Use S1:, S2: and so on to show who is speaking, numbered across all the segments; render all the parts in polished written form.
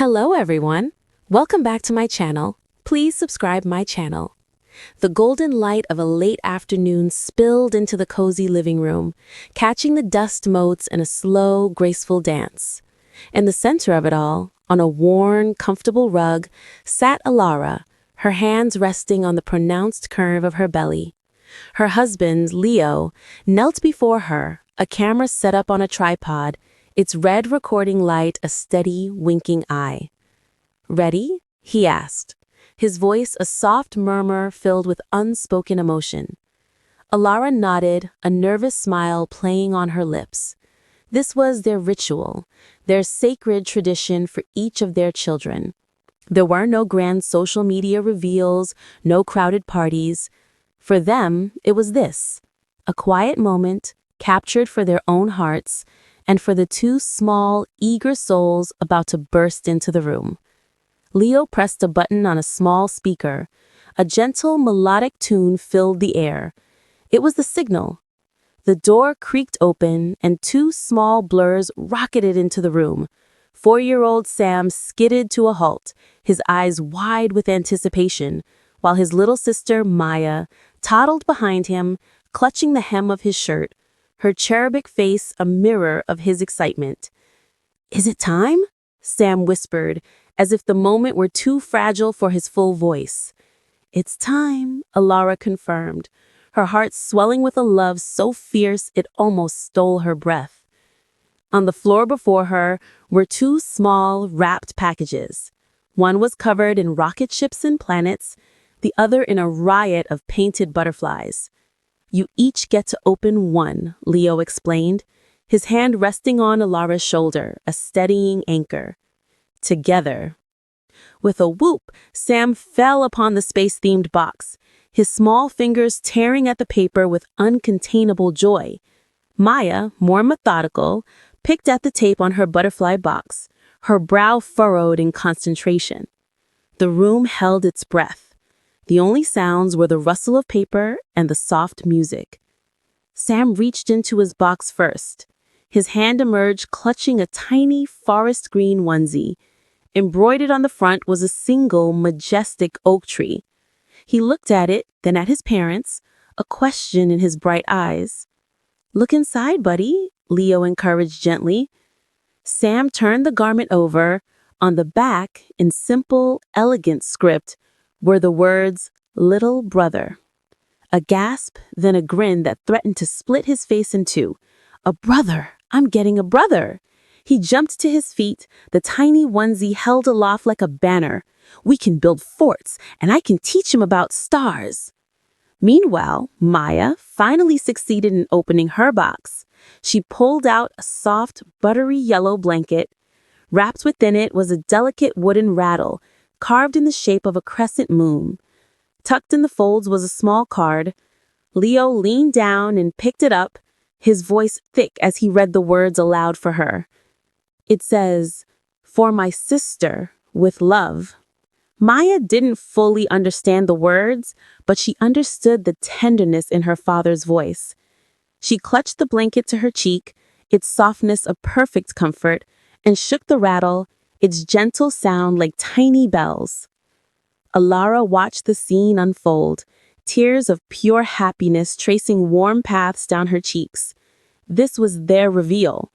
S1: Hello everyone. Welcome back to my channel. Please subscribe my channel. The golden light of a late afternoon spilled into the cozy living room, catching the dust motes in a slow, graceful dance. In the center of it all, on a worn, comfortable rug, sat Alara, her hands resting on the pronounced curve of her belly. Her husband, Leo, knelt before her, a camera set up on a tripod, its red recording light a steady, winking eye. "Ready?" he asked, his voice a soft murmur filled with unspoken emotion. Alara nodded, a nervous smile playing on her lips. This was their ritual, their sacred tradition for each of their children. There were no grand social media reveals, no crowded parties. For them, it was this, a quiet moment, captured for their own hearts, and for the two small, eager souls about to burst into the room. Leo pressed a button on a small speaker. A gentle, melodic tune filled the air. It was the signal. The door creaked open, and two small blurs rocketed into the room. 4-year-old Sam skidded to a halt, his eyes wide with anticipation, while his little sister, Maya, toddled behind him, clutching the hem of his shirt, her cherubic face a mirror of his excitement. "Is it time?" Sam whispered, as if the moment were too fragile for his full voice. "It's time," Alara confirmed, her heart swelling with a love so fierce it almost stole her breath. On the floor before her were two small, wrapped packages. One was covered in rocket ships and planets, the other in a riot of painted butterflies. "You each get to open one," Leo explained, his hand resting on Alara's shoulder, a steadying anchor. "Together." With a whoop, Sam fell upon the space-themed box, his small fingers tearing at the paper with uncontainable joy. Maya, more methodical, picked at the tape on her butterfly box, her brow furrowed in concentration. The room held its breath. The only sounds were the rustle of paper and the soft music. Sam reached into his box first. His hand emerged clutching a tiny forest green onesie. Embroidered on the front was a single, majestic oak tree. He looked at it, then at his parents, a question in his bright eyes. "Look inside, buddy," Leo encouraged gently. Sam turned the garment over. On the back, in simple, elegant script, were the words, "Little brother." A gasp, then a grin that threatened to split his face in two. "A brother! I'm getting a brother!" He jumped to his feet, the tiny onesie held aloft like a banner. "We can build forts, and I can teach him about stars." Meanwhile, Maya finally succeeded in opening her box. She pulled out a soft, buttery yellow blanket. Wrapped within it was a delicate wooden rattle, carved in the shape of a crescent moon. Tucked in the folds was a small card. Leo leaned down and picked it up, his voice thick as he read the words aloud for her. It says, "For my sister, with love." Maya didn't fully understand the words, but she understood the tenderness in her father's voice. She clutched the blanket to her cheek, its softness a perfect comfort, and shook the rattle, its gentle sound like tiny bells. Alara watched the scene unfold, tears of pure happiness tracing warm paths down her cheeks. This was their reveal,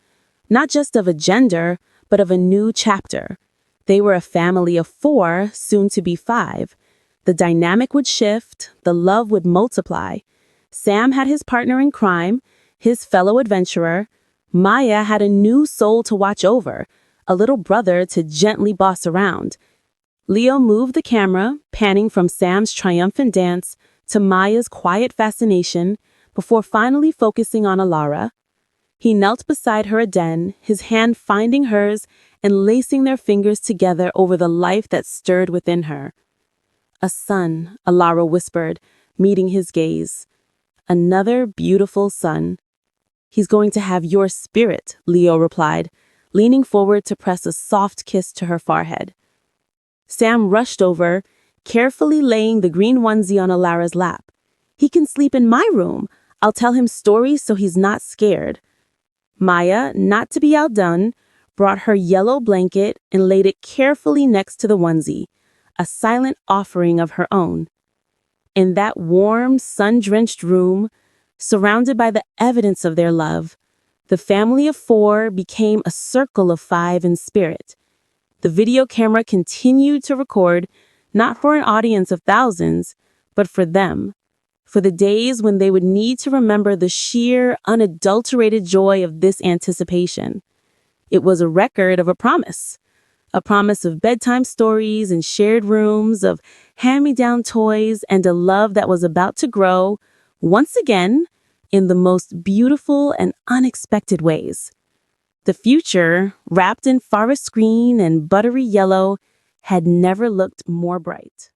S1: not just of a gender, but of a new chapter. They were a family of 4, soon to be 5. The dynamic would shift, the love would multiply. Sam had his partner in crime, his fellow adventurer. Maya had a new soul to watch over, a little brother to gently boss around. Leo moved the camera, panning from Sam's triumphant dance to Maya's quiet fascination, before finally focusing on Alara. He knelt beside her again, his hand finding hers and lacing their fingers together over the life that stirred within her. "A son," Alara whispered, meeting his gaze. "Another beautiful son." "He's going to have your spirit," Leo replied, leaning forward to press a soft kiss to her forehead. Sam rushed over, carefully laying the green onesie on Alara's lap. "He can sleep in my room. I'll tell him stories so he's not scared." Maya, not to be outdone, brought her yellow blanket and laid it carefully next to the onesie, a silent offering of her own. In that warm, sun-drenched room, surrounded by the evidence of their love, the family of 4 became a circle of 5 in spirit. The video camera continued to record, not for an audience of thousands, but for them, for the days when they would need to remember the sheer, unadulterated joy of this anticipation. It was a record of a promise of bedtime stories and shared rooms, of hand-me-down toys, and a love that was about to grow, once again, in the most beautiful and unexpected ways. The future, wrapped in forest green and buttery yellow, had never looked more bright.